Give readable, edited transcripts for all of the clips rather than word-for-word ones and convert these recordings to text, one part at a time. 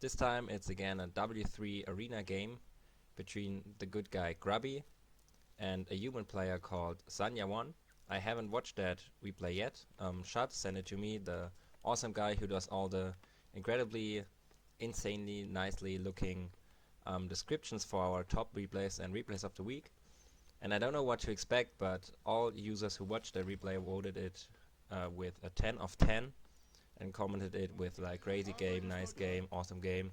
This time it's again a W3Arena game between the good guy Grubby and a human player called SanyaOne. I haven't watched that replay yet. Shad sent it to me, the awesome guy who does all the incredibly, insanely, nicely looking descriptions for our top replays and replays of the week. And I don't know what to expect, but all users who watched the replay voted it with a 10 of 10 and commented it with like crazy game, nice game, awesome game.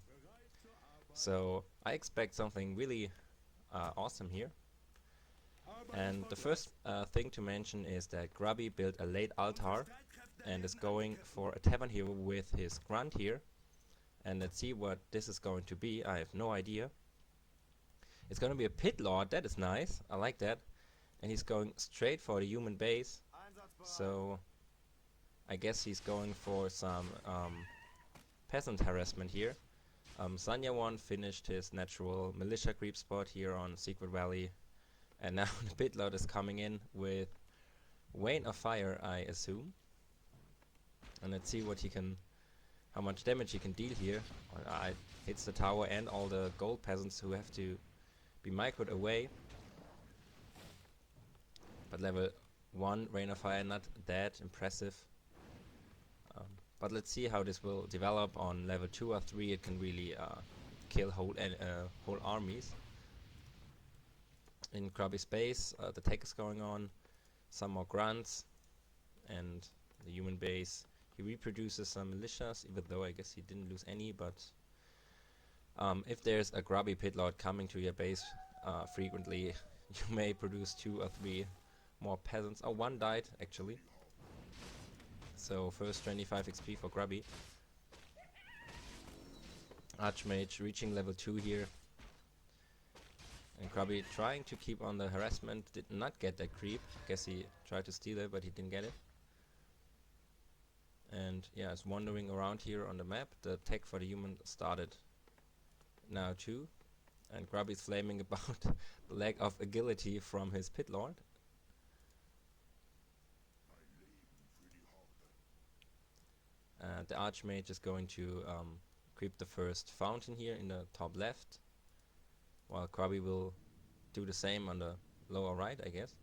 So I expect something really awesome here. And the first thing to mention is that Grubby built a late altar and is going for a tavern hero with his grunt here. And let's see what this is going to be. I have no idea. It's going to be a pit lord. That is nice. I like that. And he's going straight for the human base. So I guess he's going for some peasant harassment here. SanyaOne finished his natural militia creep spot here on Secret Valley. And now the pit lord is coming in with Wane of Fire, I assume. And let's see what he can, how much damage he can deal here. It hits the tower and all the gold peasants who have to be microed away. But level 1 Rain of Fire, not that impressive. But let's see how this will develop. On level 2 or 3 it can really kill whole armies. In Grubby space the tech is going on, some more grunts, and the human base, he reproduces some militias, even though I guess he didn't lose any. But if there's a Grubby pit lord coming to your base frequently, you may produce 2 or 3 more peasants. Oh, one died actually. So first 25 XP for Grubby. Archmage reaching level 2 here. And Grubby trying to keep on the harassment, did not get that creep. Guess he tried to steal it, but he didn't get it. And yeah, it's wandering around here on the map. The tech for the human started now too. And Grubby's flaming about the lack of agility from his pit lord. The Archmage is going to creep the first fountain here in the top left, while Grubby will do the same on the lower right, I guess.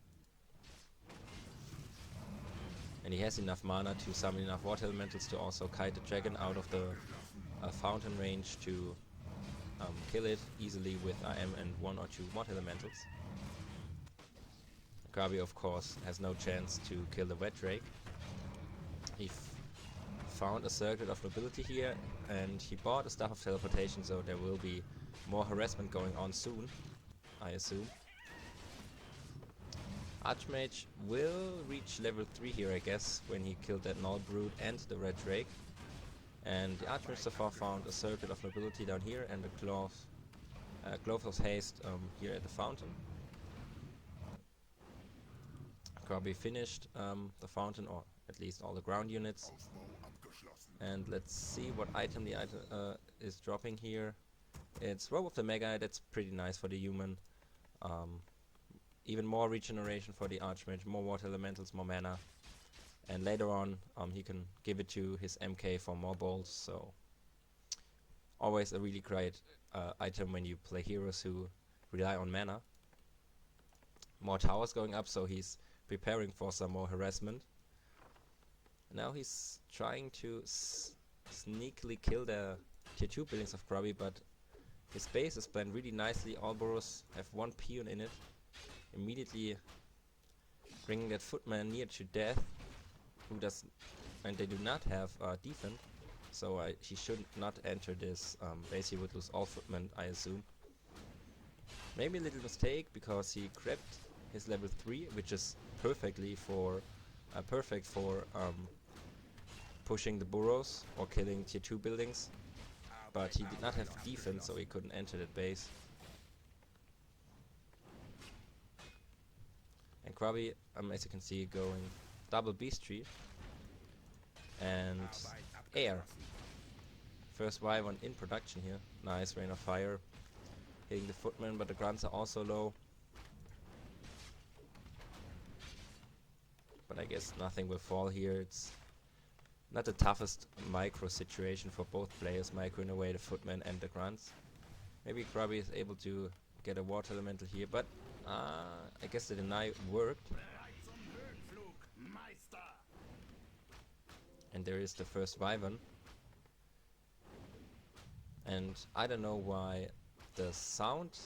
And he has enough mana to summon enough water elementals to also kite the dragon out of the fountain range to kill it easily with IM and 1 or 2 water elementals. Grubby of course has no chance to kill the wet drake. He found a circuit of nobility here, and he bought a staff of teleportation, so there will be more harassment going on soon, I assume. Archmage will reach level 3 here, I guess, when he killed that Null Brute and the Red Drake. And the Archmage so far found a circuit of nobility down here and a Glove of Haste here at the fountain. Grubby finished the fountain, or at least all the ground units. And let's see what item the item is dropping here. It's Robe of the Mega. That's pretty nice for the human. Even more regeneration for the Archmage, more water elementals, more mana. And later on he can give it to his MK for more bolts. So always a really great item when you play heroes who rely on mana. More towers going up, so he's preparing for some more harassment. Now he's trying to sneakily kill the tier 2 buildings of Grubby, but his base is planned really nicely. All boroughs have 1 peon in it, immediately bringing that footman near to death, and they do not have defense, so he should not enter this base. He would lose all footmen, I assume. Maybe a little mistake, because he grabbed his level 3, which is perfect for pushing the burrows or killing tier 2 buildings, but he did not have defense, so he couldn't enter that base. And Grubby, as you can see, going double beastry and air. First Y1 in production here. Nice Rain of Fire hitting the footman, but the grunts are also low. But I guess nothing will fall here. It's not the toughest micro situation for both players, microing away the footman and the grunts. Maybe Grubby is able to get a water elemental here, but I guess the deny worked. And there is the first Wyvern. And I don't know why the sound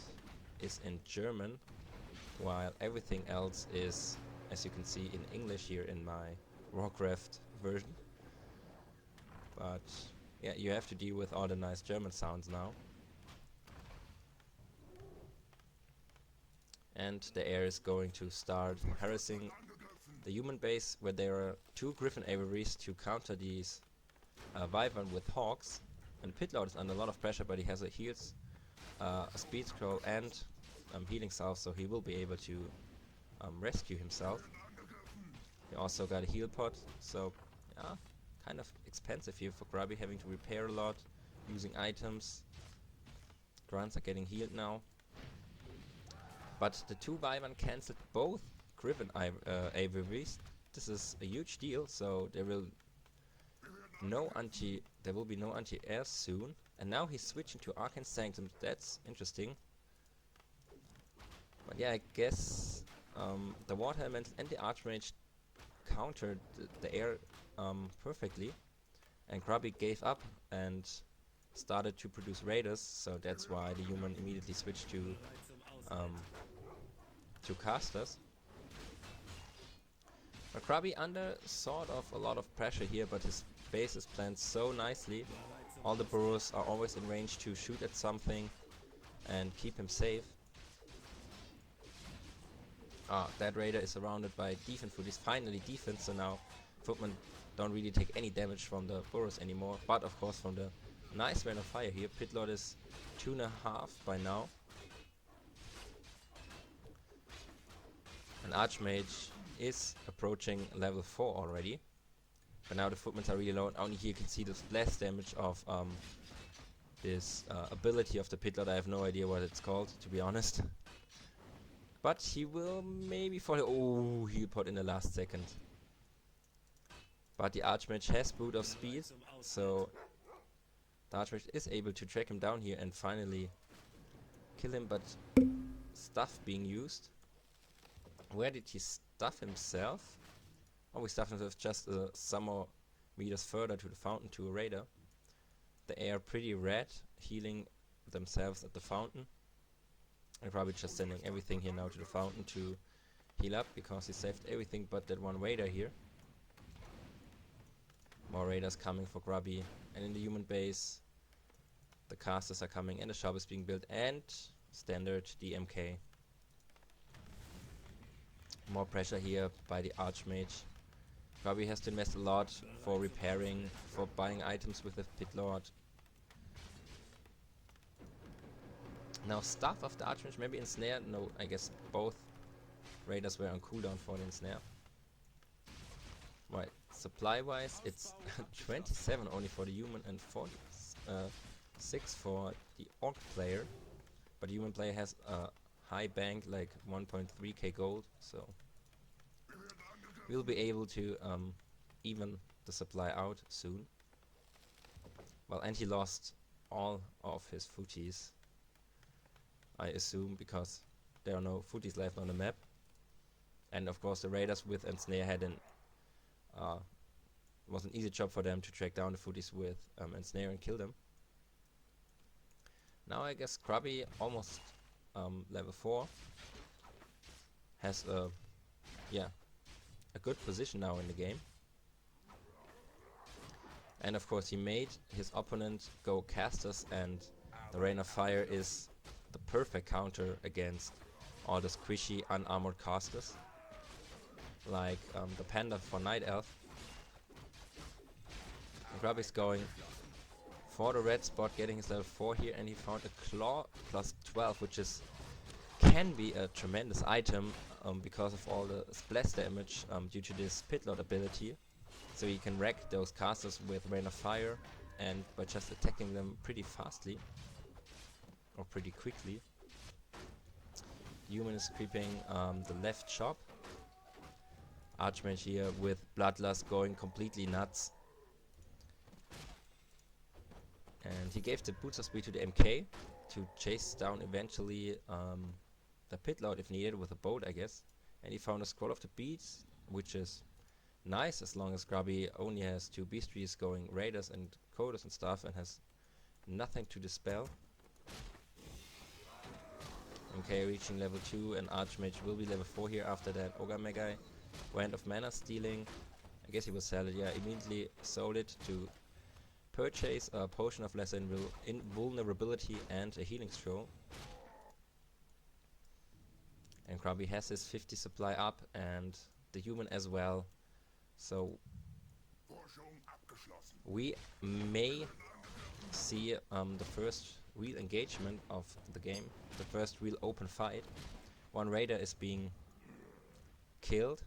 is in German, while everything else is, as you can see, in English here in my Warcraft version. But yeah, you have to deal with all the nice German sounds now. And the air is going to start harassing the human base, where there are 2 Griffin Aviaries to counter these Wyvern with Hawks. And Pitlord is under a lot of pressure, but he has a heals, a speed scroll and healing salve, so he will be able to rescue himself. He also got a heal pot, so yeah, kind of expensive here for Grubby, having to repair a lot, using items. Grunts are getting healed now. But the 2 Wyvern cancelled both Griffin Aviaries. This is a huge deal, so there will be no anti-air soon. And now he's switching to Arcane Sanctum. That's interesting. But yeah, I guess the Water Elemental and the Archmage countered the air perfectly. And Grubby gave up and started to produce raiders, so that's why the human immediately switched to casters. But Grubby under sort of a lot of pressure here, but his base is planned so nicely. All the burrows are always in range to shoot at something and keep him safe. That raider is surrounded by defense food. He's finally defense, so now footmen don't really take any damage from the burrows anymore, but of course from the nice rain of fire here. Pitlord is 2.5 by now. An Archmage is approaching level 4 already. But now the footmen are really low. Only here you can see the splash damage of this ability of the Pitlord. I have no idea what it's called, to be honest. But he will maybe fall. Oh, heal pot in the last second. But the Archmage has boot of speed, so the Archmage is able to track him down here and finally kill him. But stuff being used. Where did he stuff himself? Oh, he stuffed himself just some more meters further to the fountain, to a raider. The air pretty red, healing themselves at the fountain. And probably just sending everything here now to the fountain to heal up, because he saved everything but that one raider here. More raiders coming for Grubby. And in the human base, the casters are coming and the shop is being built, and standard DMK. More pressure here by the Archmage. Grubby has to invest a lot for repairing, for buying items with the Pitlord. Now stuff of the Archmage, maybe ensnare. No, I guess both raiders were on cooldown for the ensnare. Right, supply wise it's 27 only for the human and 46 for the orc player. But the human player has a high bank, like 1.3k gold, so we'll be able to even the supply out soon. Well, and he lost all of his footies, I assume, because there are no footies left on the map. And of course the raiders with ensnare was an easy job for them to track down the footies with ensnare and kill them. Now I guess Grubby, almost level 4, has a good position now in the game. And of course he made his opponent go casters, and the Rain of Fire is the perfect counter against all the squishy unarmored casters, like the Panda for Night Elf. Grubby's going for the red spot, getting his level 4 here, and he found a Claw plus 12, which can be a tremendous item because of all the splash damage due to this Pitlord ability. So you can wreck those casters with Rain of Fire, and by just attacking them pretty fastly or pretty quickly. Human is creeping the left shop. Archmage here with Bloodlust going completely nuts. And he gave the boots of speed to the MK to chase down eventually the pit lord if needed with a boat, I guess. And he found a scroll of the beats, which is nice as long as Grubby only has 2 beastries going raiders and coders and stuff and has nothing to dispel. Okay, reaching level 2 and Archmage will be level 4 here after that. Ogre Megai, Wand of Mana stealing. I guess he will sell it, yeah, immediately sold it to purchase a Potion of Lesser Invulnerability and a Healing Scroll. And Grubby has his 50 supply up and the human as well. So we may see the first real engagement of the game, the first real open fight. One raider is being killed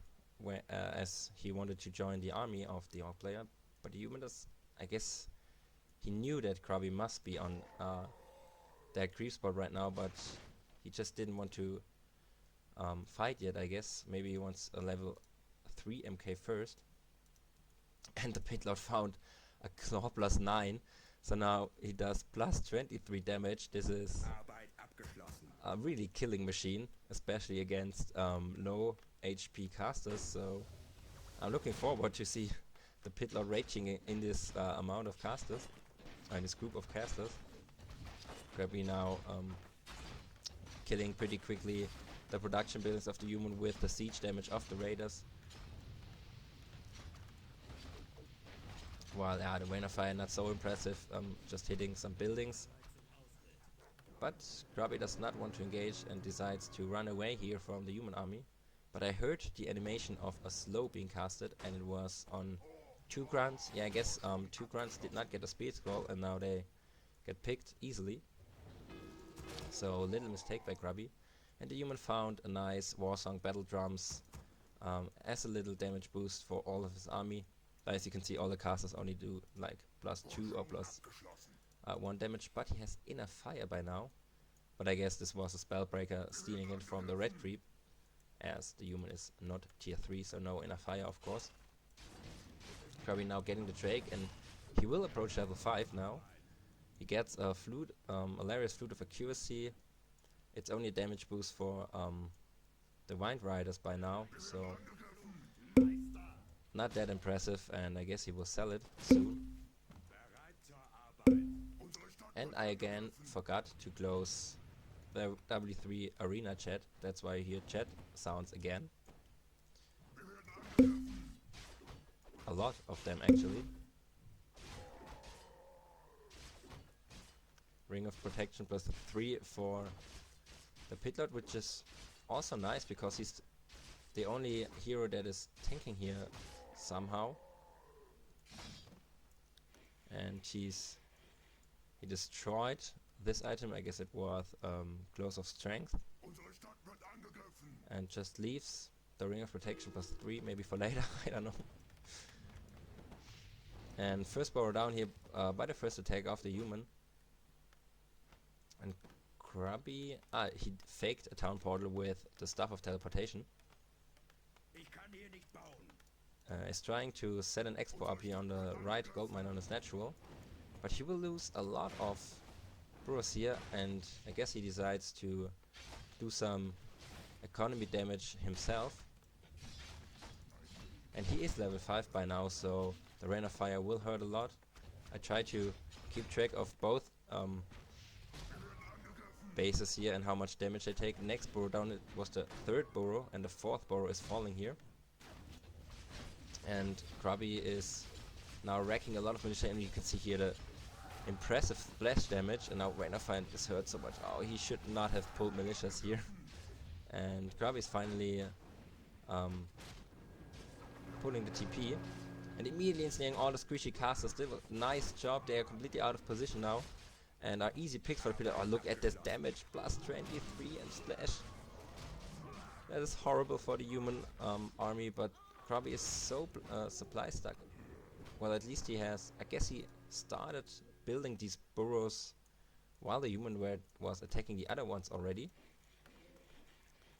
as he wanted to join the army of the orc player, but the human does, I guess he knew that Grubby must be on that creep spot right now, but he just didn't want to fight yet, I guess. Maybe he wants a level 3 MK first. And the pit lord found a claw plus 9, so now he does plus 23 damage. This is a really killing machine, especially against low HP casters, so I'm looking forward to see the pit lord raging in this amount of casters, in this group of casters. Grubby now killing pretty quickly the production buildings of the human with the siege damage of the raiders. While the Rain of Fire not so impressive, just hitting some buildings. But Grubby does not want to engage and decides to run away here from the human army. But I heard the animation of a slow being casted and it was on 2 grunts. Yeah, I guess 2 grunts did not get a speed scroll and now they get picked easily. So little mistake by Grubby. And the human found a nice Warsong battle drums as a little damage boost for all of his army. As you can see, all the casters only do like plus 2 or plus 1 damage, but he has Inner Fire by now. But I guess this was a Spellbreaker stealing it from the red creep, as the human is not tier 3, so no Inner Fire of course. Grubby now getting the Drake and he will approach level 5 now. He gets a flute, Hilarious Flute of Accuracy. It's only a damage boost for the Wind Riders by now, so not that impressive, and I guess he will sell it soon. And I again forgot to close the W3Arena chat, that's why you hear chat sounds again. A lot of them actually. Ring of Protection plus 3 for the pit lord, which is also nice because he's the only hero that is tanking here somehow. And he destroyed this item, I guess it was Close of Strength, and just leaves the Ring of Protection plus 3, maybe for later, I don't know. And first borrow down here by the first attack of the human. And Grubby, he faked a town portal with the Staff of Teleportation. Is trying to set an expo up here on the right gold mine on his natural, but he will lose a lot of burrows here, and I guess he decides to do some economy damage himself. And he is level 5 by now, so the Rain of Fire will hurt a lot. I try to keep track of both bases here and how much damage they take. Next burrow down, it was the 3rd burrow, and the 4th burrow is falling here. And Grubby is now racking a lot of militia, and you can see here the impressive splash damage, and now Rain of Fire is hurt so much. Oh, he should not have pulled militias here. And Grubby is finally pulling the TP, and immediately ensnaring all the squishy casters. Did a nice job, they are completely out of position now, and are easy picks for the pillar. Oh, look at this damage, plus 23 and splash. That is horrible for the human army, but Grubby is so supply stuck. Well, at least he has, I guess he started building these burrows while the human was attacking the other ones already.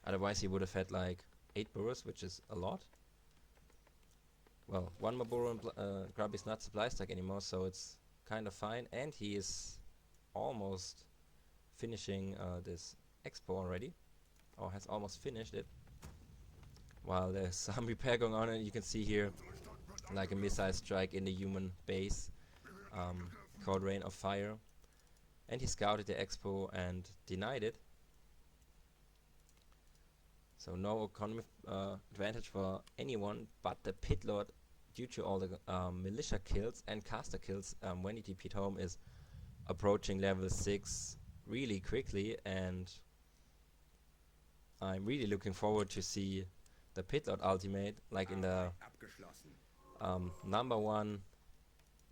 Otherwise he would have had like 8 burrows, which is a lot. Well, 1 more burrow and Grubby is not supply stuck anymore, so it's kind of fine, and he is almost finishing this expo already, or has almost finished it. While there's some repair going on, and you can see here like a missile strike in the human base, called Rain of Fire, and he scouted the expo and denied it. So no economic advantage for anyone but the pit lord, due to all the militia kills and caster kills when he TP'd home, is approaching level 6 really quickly, and I'm really looking forward to see the pit lord ultimate like in the number 1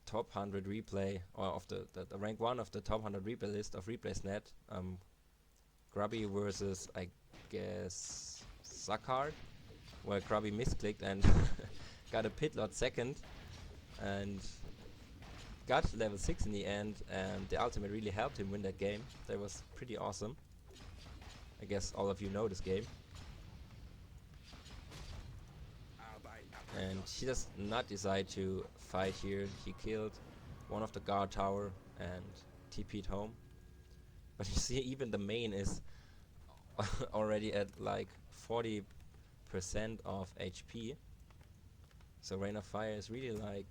top 100 replay, or of the rank 1 of the top 100 replay list of replays.net. Grubby versus, I guess, Sakard, where Grubby misclicked and got a pit lord second and got level 6 in the end, and the ultimate really helped him win that game. That was pretty awesome. I guess all of you know this game. And he does not decide to fight here. He killed one of the guard tower and TP'd home. But you see, even the main is already at like 40% of HP. So Rain of Fire is really like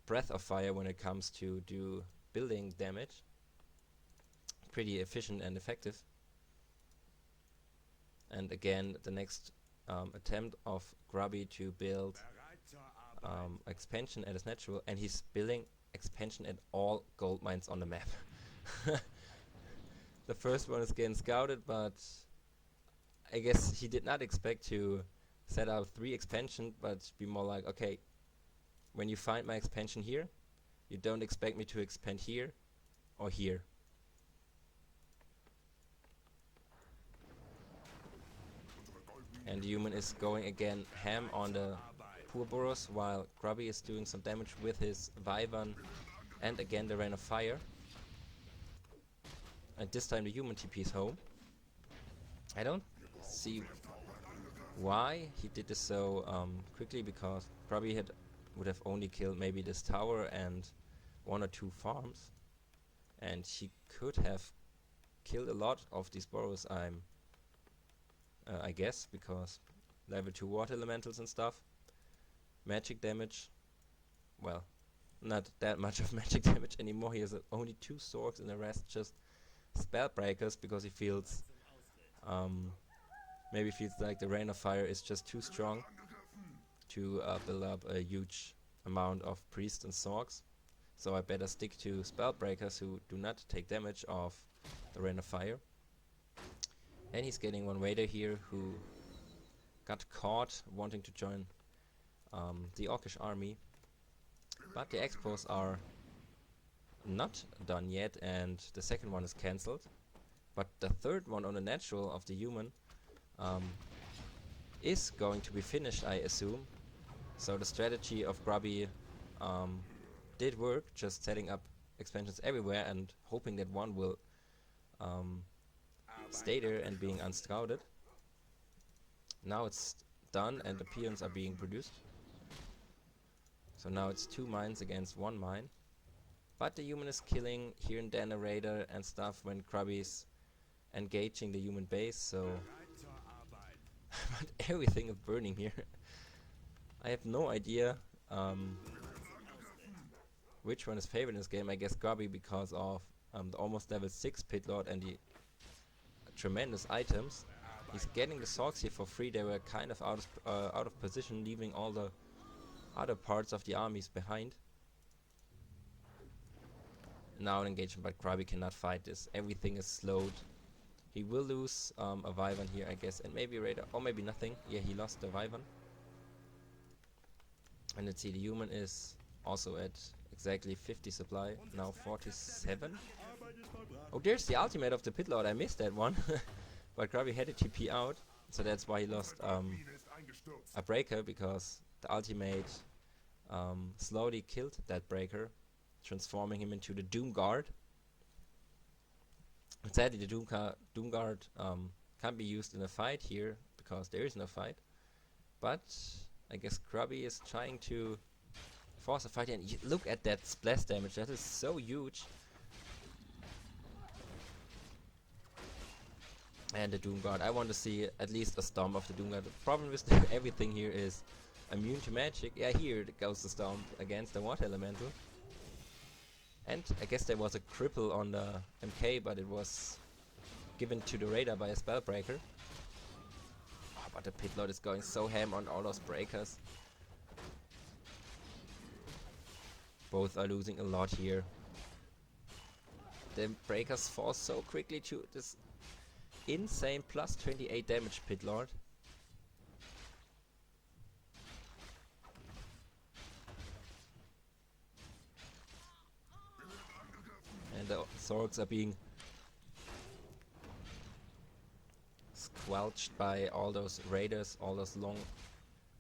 Breath of Fire when it comes to do building damage. Pretty efficient and effective. And again, the next attempt of Grubby to build expansion at his natural, and he's building expansion at all gold mines on the map. The first one is getting scouted, but I guess he did not expect to set up 3 expansion, but be more like, okay, when you find my expansion here, you don't expect me to expand here or here. And the human is going again ham on the poor Boros, while Grubby is doing some damage with his Wyvern and again the Rain of Fire. And this time the human TP's home. I don't see why he did this so quickly, because Grubby would have only killed maybe this tower and 1 or 2 farms, and he could have killed a lot of these Boros, I guess, because level 2 water elementals and stuff. Magic damage, well, not that much of magic damage anymore. He has only 2 swords and the rest just spell breakers, because he feels maybe feels like the Rain of Fire is just too strong to build up a huge amount of priests and swords. So I better stick to spell breakers who do not take damage of the Rain of Fire. And he's getting one raider here who got caught wanting to join the Orcish army. But the expos are not done yet, and the second one is cancelled. But the third one on the natural of the human is going to be finished, I assume. So the strategy of Grubby did work, just setting up expansions everywhere and hoping that one will stay there and being unscouted. Now it's done and the peons are being produced. So now it's 2 mines against 1 mine. But the human is killing here and then a raider and stuff when Grubby's engaging the human base, so but everything is burning here. I have no idea which one is favored in this game. I guess Grubby, because of the almost level 6 pit lord and the tremendous items. He's getting the swords here for free. They were kind of out of position, leaving all the other parts of the armies behind. Now an engagement, but Grubby cannot fight this. Everything is slowed. He will lose a Wyvern here, I guess, and maybe a raider, or maybe nothing. Yeah, he lost the Wyvern. And let's see, the human is also at exactly 50 supply, now 47. Oh, there's the ultimate of the pit lord. I missed that one. But Grubby had a TP out, so that's why he lost a breaker, because the ultimate slowly killed that breaker, transforming him into the Doom Guard. Sadly, the Doom Guard can't be used in a fight here, because there is no fight. But I guess Grubby is trying to force a fight, and look at that splash damage. That is so huge. And the Doom Guard. I want to see at least a Stomp of the Doom Guard. The problem with everything here is immune to magic. Yeah, here goes the Stomp against the Water Elemental. And I guess there was a cripple on the MK, but it was given to the Raider by a Spellbreaker. Oh, but the Pit Lord is going so ham on all those breakers. Both are losing a lot here. The breakers fall so quickly to this insane plus 28 damage Pit Lord. And the swords are being squelched by all those raiders, all those long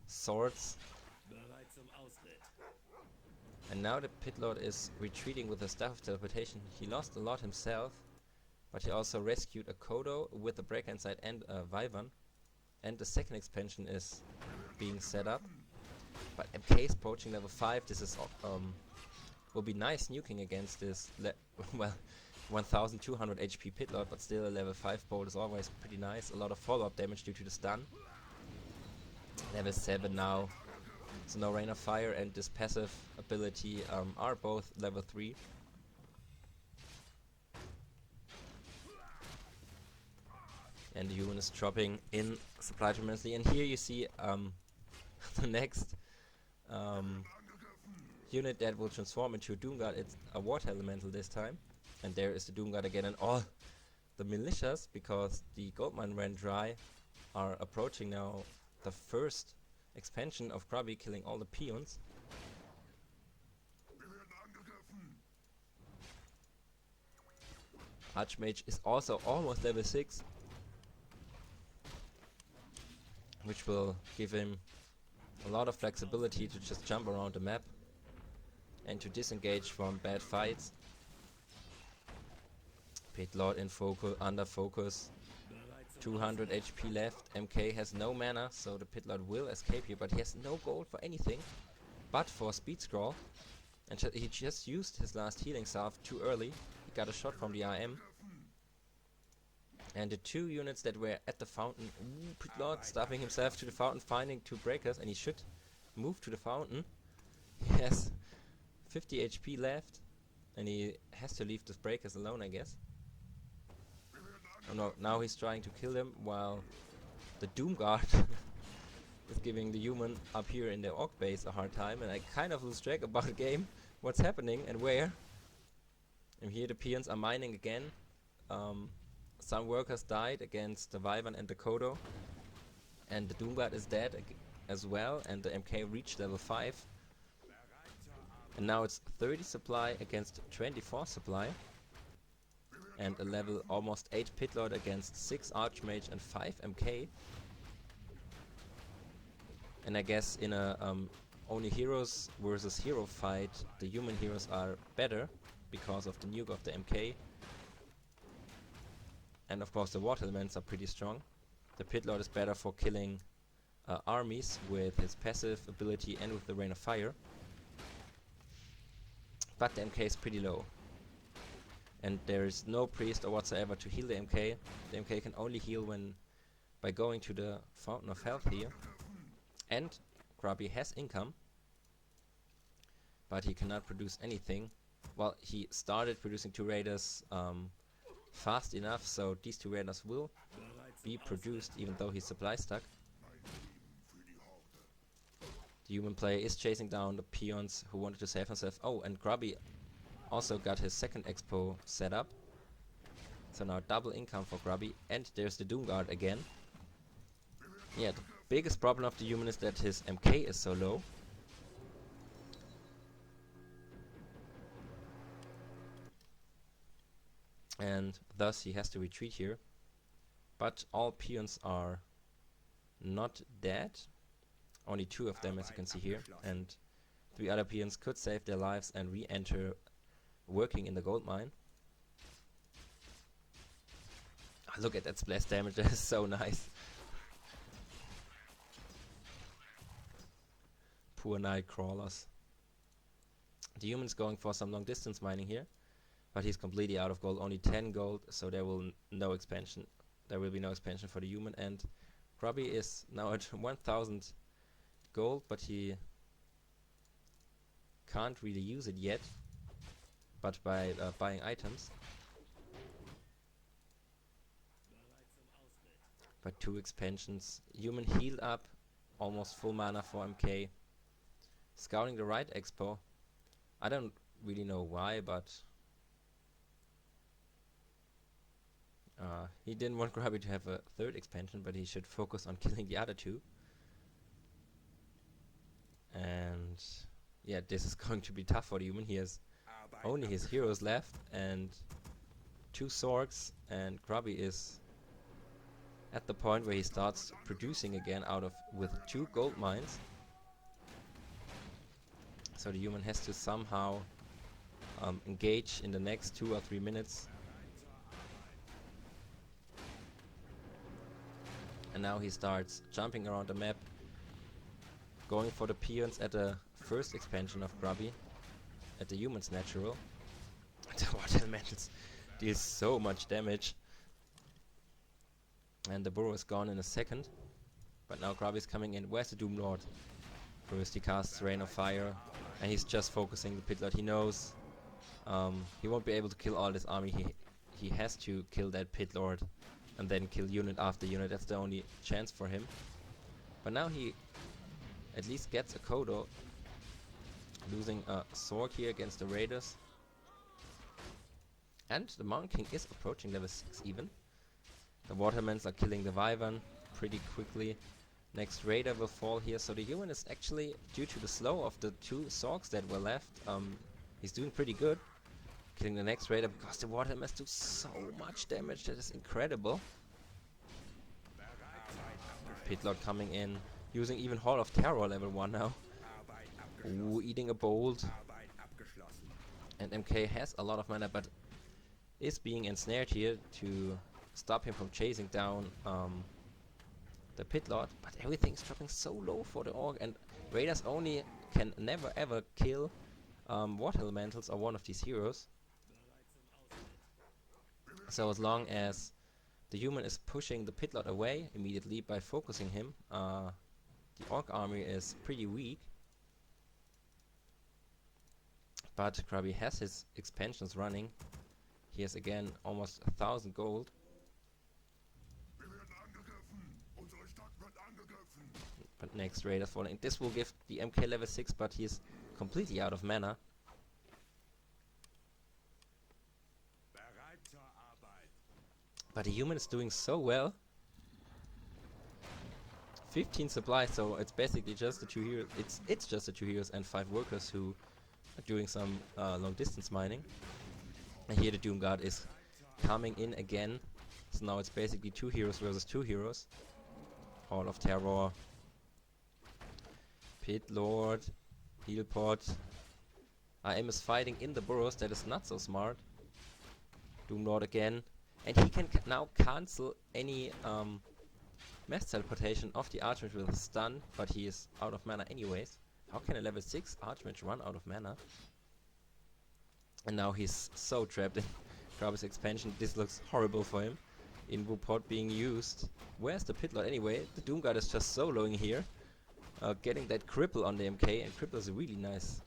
swords. And now the Pit Lord is retreating with the Staff of Teleportation. He lost a lot himself, but he also rescued a Kodo with a Breaker inside and a Wyvern. And the second expansion is being set up. But MK is approaching level 5. This is will be nice nuking against this well 1200 HP Pit Lord, but still a level 5 bolt is always pretty nice. A lot of follow-up damage due to the stun. Level 7 now. So no Rain of Fire and this passive ability are both level 3. And the human is dropping in supply tremendously. And here you see the next unit that will transform into a Doom Guard. It's a Water Elemental this time. And there is the Doom Guard again, and all the militias, because the goldmine ran dry, are approaching now the first expansion of Grubby, killing all the peons. Archmage is also almost level 6, which will give him a lot of flexibility to just jump around the map and to disengage from bad fights. Pit Lord in focus, under focus, 200 HP left. MK has no mana, so the Pit Lord will escape here, but he has no gold for anything but for Speed Scroll. And he just used his last healing salve too early. He got a shot from the RM. And the two units that were at the fountain, Pit Lord stabbing himself to the fountain, finding 2 breakers, and he should move to the fountain. He has 50 HP left, and he has to leave the breakers alone, I guess. Oh no, now he's trying to kill them while the Doom Guard is giving the human up here in the Orc base a hard time, and I kind of lose track about the game, what's happening and where. And here the peons are mining again. Some workers died against the Wyvern and the Kodo, and the Doom Guard is dead as well, and the MK reached level 5. And now it's 30 supply against 24 supply. And a level almost 8 Pit Lord against 6 Archmage and 5 MK. And I guess in a only heroes versus hero fight, the human heroes are better because of the nuke of the MK. And of course the water elements are pretty strong. The Pit Lord is better for killing armies with his passive ability and with the Rain of Fire. But the MK is pretty low. And there is no priest or whatsoever to heal the MK. The MK can only heal by going to the Fountain of Health here. And Grubby has income, but he cannot produce anything. Well, he started producing 2 raiders fast enough, so these 2 raiders will be produced even though he's supply stuck. The human player is chasing down the peons who wanted to save himself. Oh, and Grubby also got his second expo set up. So now double income for Grubby. And there's the Doom Guard again. Yeah, the biggest problem of the human is that his MK is so low. And thus he has to retreat here. But all peons are not dead. Only 2 of them, as you can see here. And 3 other peons could save their lives and re-enter working in the gold mine. Oh, look at that splash damage, that is so nice. Poor night crawlers. The human's going for some long distance mining here, but he's completely out of gold, only 10 gold, so there will no expansion. There will be no expansion for the human, and Grubby is now at 1000 gold, but he can't really use it yet, but by buying items. But 2 expansions. Human healed up, almost full mana for MK. Scouting the right expo. I don't really know why, but he didn't want Grubby to have a 3rd expansion, but he should focus on killing the other 2. And yeah, this is going to be tough for the human. He has only his heroes left and 2 Zorks, and Grubby is at the point where he starts producing again with 2 gold mines. So the human has to somehow engage in the next 2 or 3 minutes. And now he starts jumping around the map, going for the peons at the first expansion of Grubby, at the human's natural. The water elementals deal so much damage. And the burrow is gone in a second. But now Grubby's coming in. Where's the Doom Lord? First he casts Rain of Fire, and he's just focusing the Pit Lord. He knows he won't be able to kill all this army. He has to kill that Pit Lord and then kill unit after unit. That's the only chance for him. But now he at least gets a Kodo, losing a sword here against the Raiders. And the Mountain King is approaching level 6 even. The Watermans are killing the Wyvern pretty quickly. Next Raider will fall here, so the human is actually, due to the slow of the 2 Zorks that were left, he's doing pretty good. Killing the next Raider because the Watermans do so much damage, that is incredible. Pit Lord coming in, using even Hall of Terror level 1 now. Ooh, eating a bolt. And MK has a lot of mana, but is being ensnared here to stop him from chasing down the Pit Lord. But everything is dropping so low for the Orc, and Raiders only can never ever kill Water Elementals or one of these heroes. So as long as the human is pushing the Pit Lord away immediately by focusing him, the Orc army is pretty weak. But Grubby has his expansions running. He has again almost 1000 gold. But next Raider falling. This will give the MK level 6, but he is completely out of mana. But the human is doing so well. 15 supplies, so it's basically just the 2 heroes. It's just the 2 heroes and 5 workers who are doing some long distance mining. And here the Doom Guard is coming in again. So now it's basically 2 heroes versus 2 heroes. Hall of Terror. Pit Lord. Heal Pot. IM is fighting in the burrows, that is not so smart. Doom Lord again. And he can now cancel any mass teleportation of the Archmage with a stun, but he is out of mana anyways. How can a level 6 Archmage run out of mana? And now he's so trapped in Grubby's expansion. This looks horrible for him. Invo Pot being used. Where's the Pit Lord anyway? The Doom Guard is just soloing here. Getting that cripple on the MK, and cripple is a really nice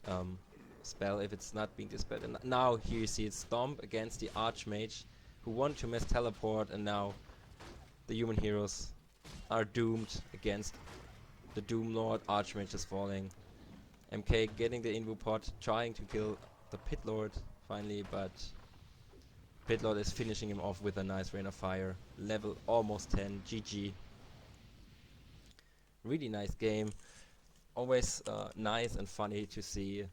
spell if it's not being dispelled. And now here you see it stomp against the Archmage, who want to mass teleport, and now the human heroes are doomed against the Doom Lord. Archmage is falling. MK getting the Invo Pot, trying to kill the Pit Lord finally, but Pit Lord is finishing him off with a nice Rain of Fire. Level almost 10, GG. Really nice game. Always nice and funny to see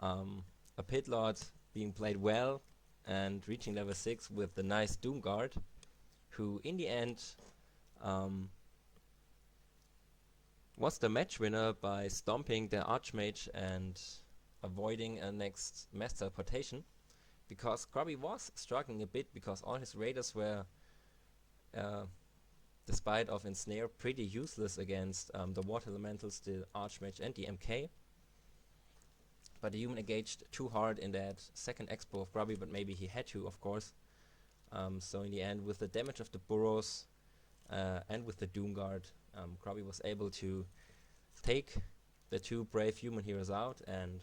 a Pit Lord being played well and reaching level 6 with the nice Doom Guard, who in the end was the match winner by stomping the Archmage and avoiding a next mass teleportation, because Grubby was struggling a bit because all his raiders were, despite of ensnare, pretty useless against the water elementals, the Archmage and the MK. but the human engaged too hard in that second expo of Grubby, but maybe he had to, of course. So in the end, with the damage of the burrows and with the Doomguard, Grubby was able to take the two brave human heroes out, and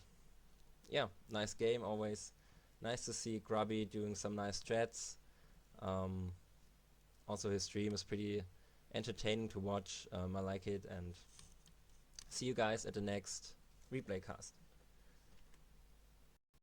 yeah, nice game. Always nice to see Grubby doing some nice strats. Also his stream is pretty entertaining to watch. I like it, and see you guys at the next replay cast.